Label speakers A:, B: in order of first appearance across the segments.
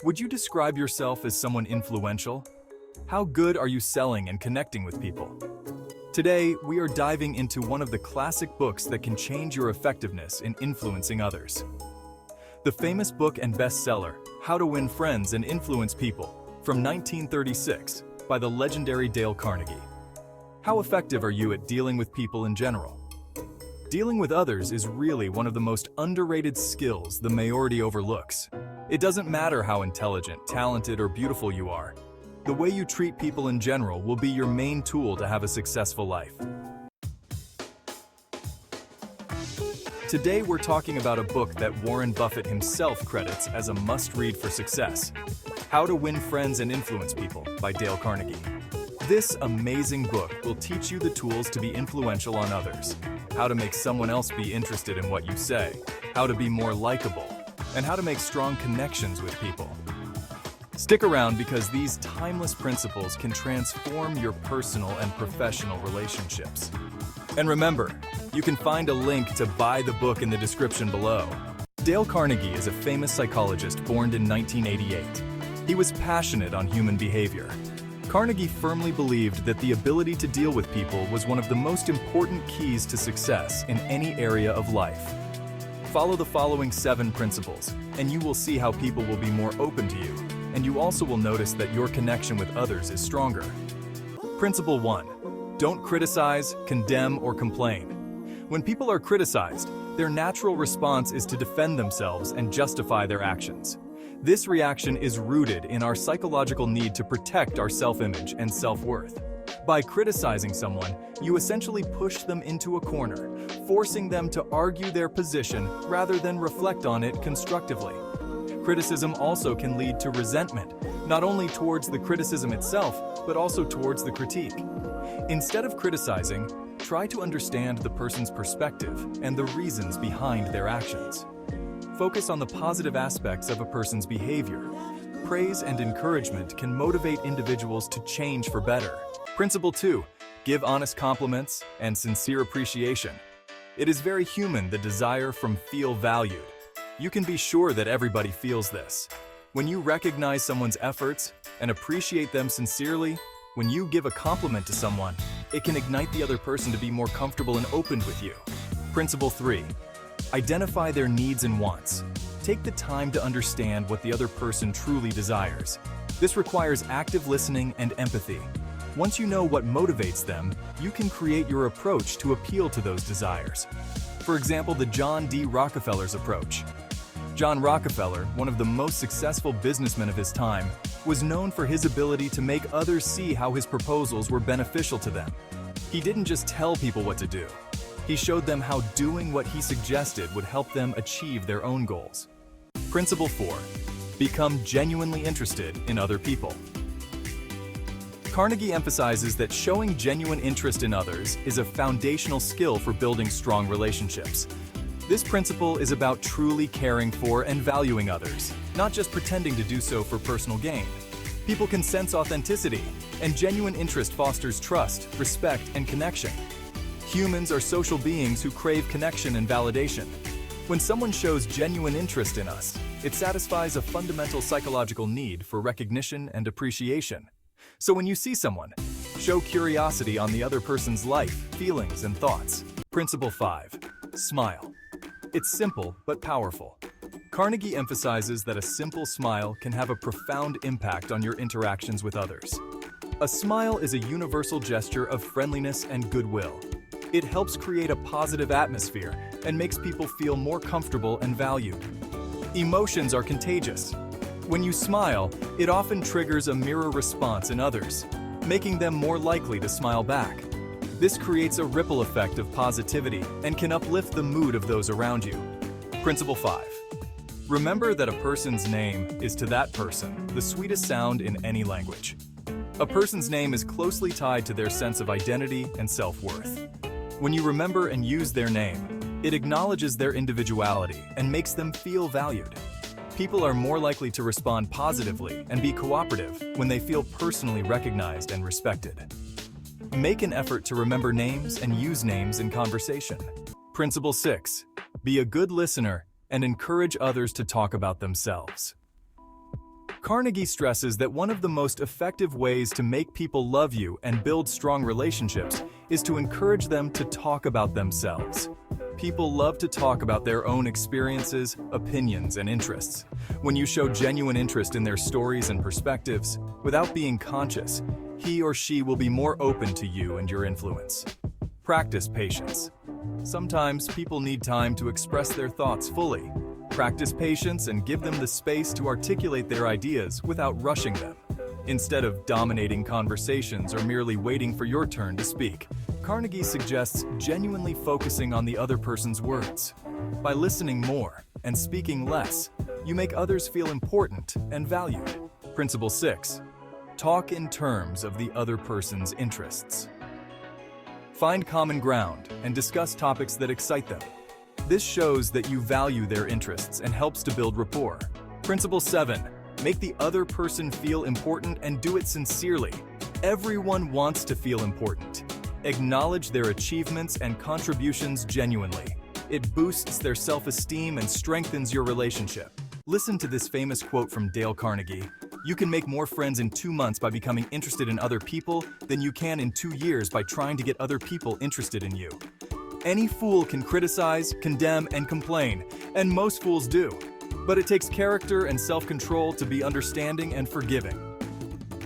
A: Would you describe yourself as someone influential? How good are you selling and connecting with people? Today, we are diving into one of the classic books that can change your effectiveness in influencing others. The famous book and bestseller, How to Win Friends and Influence People, from 1936, by the legendary Dale Carnegie. How effective are you at dealing with people in general? Dealing with others is really one of the most underrated skills the majority overlooks. It doesn't matter how intelligent, talented, or beautiful you are. The way you treat people in general will be your main tool to have a successful life. Today we're talking about a book that Warren Buffett himself credits as a must-read for success. How to Win Friends and Influence People by Dale Carnegie. This amazing book will teach you the tools to be influential on others, how to make someone else be interested in what you say, how to be more likable, and how to make strong connections with people. Stick around because these timeless principles can transform your personal and professional relationships. And remember, you can find a link to buy the book in the description below. Dale Carnegie is a famous psychologist born in 1988. He was passionate on human behavior. Carnegie firmly believed that the ability to deal with people was one of the most important keys to success in any area of life. Follow the following 7 principles, and you will see how people will be more open to you, and you also will notice that your connection with others is stronger. Principle 1. Don't criticize, condemn, or complain. When people are criticized, their natural response is to defend themselves and justify their actions. This reaction is rooted in our psychological need to protect our self-image and self-worth. By criticizing someone, you essentially push them into a corner, forcing them to argue their position rather than reflect on it constructively. Criticism also can lead to resentment, not only towards the criticism itself, but also towards the critique. Instead of criticizing, try to understand the person's perspective and the reasons behind their actions. Focus on the positive aspects of a person's behavior. Praise and encouragement can motivate individuals to change for better. Principle 2. Give honest compliments and sincere appreciation. It is very human, the desire from feel valued. You can be sure that everybody feels this. When you recognize someone's efforts and appreciate them sincerely, when you give a compliment to someone, it can ignite the other person to be more comfortable and open with you. Principle 3. Identify their needs and wants. Take the time to understand what the other person truly desires. This requires active listening and empathy. Once you know what motivates them, you can create your approach to appeal to those desires. For example, the John D. Rockefeller's approach. John Rockefeller, one of the most successful businessmen of his time, was known for his ability to make others see how his proposals were beneficial to them. He didn't just tell people what to do. He showed them how doing what he suggested would help them achieve their own goals. Principle 4. Become genuinely interested in other people. Carnegie emphasizes that showing genuine interest in others is a foundational skill for building strong relationships. This principle is about truly caring for and valuing others, not just pretending to do so for personal gain. People can sense authenticity, and genuine interest fosters trust, respect, and connection. Humans are social beings who crave connection and validation. When someone shows genuine interest in us, it satisfies a fundamental psychological need for recognition and appreciation. So when you see someone, show curiosity on the other person's life, feelings, and thoughts. Principle 5. Smile. It's simple but powerful. Carnegie emphasizes that a simple smile can have a profound impact on your interactions with others. A smile is a universal gesture of friendliness and goodwill. It helps create a positive atmosphere and makes people feel more comfortable and valued. Emotions are contagious. When you smile, it often triggers a mirror response in others, making them more likely to smile back. This creates a ripple effect of positivity and can uplift the mood of those around you. Principle 5. Remember that a person's name is to that person the sweetest sound in any language. A person's name is closely tied to their sense of identity and self-worth. When you remember and use their name, it acknowledges their individuality and makes them feel valued. People are more likely to respond positively and be cooperative when they feel personally recognized and respected. Make an effort to remember names and use names in conversation. Principle 6. Be a good listener and encourage others to talk about themselves. Carnegie stresses that one of the most effective ways to make people love you and build strong relationships is to encourage them to talk about themselves. People love to talk about their own experiences, opinions, and interests. When you show genuine interest in their stories and perspectives, without being conscious, he or she will be more open to you and your influence. Practice patience. Sometimes people need time to express their thoughts fully. Practice patience and give them the space to articulate their ideas without rushing them. Instead of dominating conversations or merely waiting for your turn to speak, Carnegie suggests genuinely focusing on the other person's words. By listening more and speaking less, you make others feel important and valued. Principle 6. Talk in terms of the other person's interests. Find common ground and discuss topics that excite them. This shows that you value their interests and helps to build rapport. Principle 7. Make the other person feel important and do it sincerely. Everyone wants to feel important. Acknowledge their achievements and contributions genuinely. It boosts their self-esteem and strengthens your relationship. Listen to this famous quote from Dale Carnegie. You can make more friends in 2 months by becoming interested in other people than you can in 2 years by trying to get other people interested in you. Any fool can criticize, condemn, and complain, and most fools do. But it takes character and self-control to be understanding and forgiving.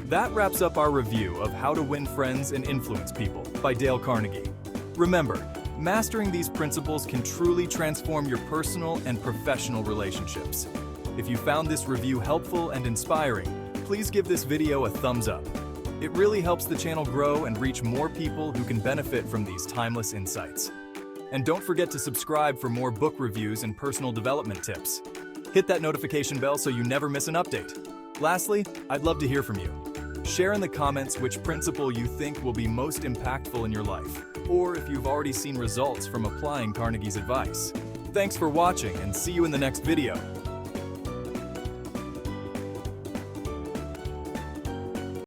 A: That wraps up our review of How to Win Friends and Influence People by Dale Carnegie. Remember, mastering these principles can truly transform your personal and professional relationships. If you found this review helpful and inspiring, please give this video a thumbs up. It really helps the channel grow and reach more people who can benefit from these timeless insights. And don't forget to subscribe for more book reviews and personal development tips. Hit that notification bell so you never miss an update. Lastly, I'd love to hear from you. Share in the comments which principle you think will be most impactful in your life, or if you've already seen results from applying Carnegie's advice. Thanks for watching and see you in the next video.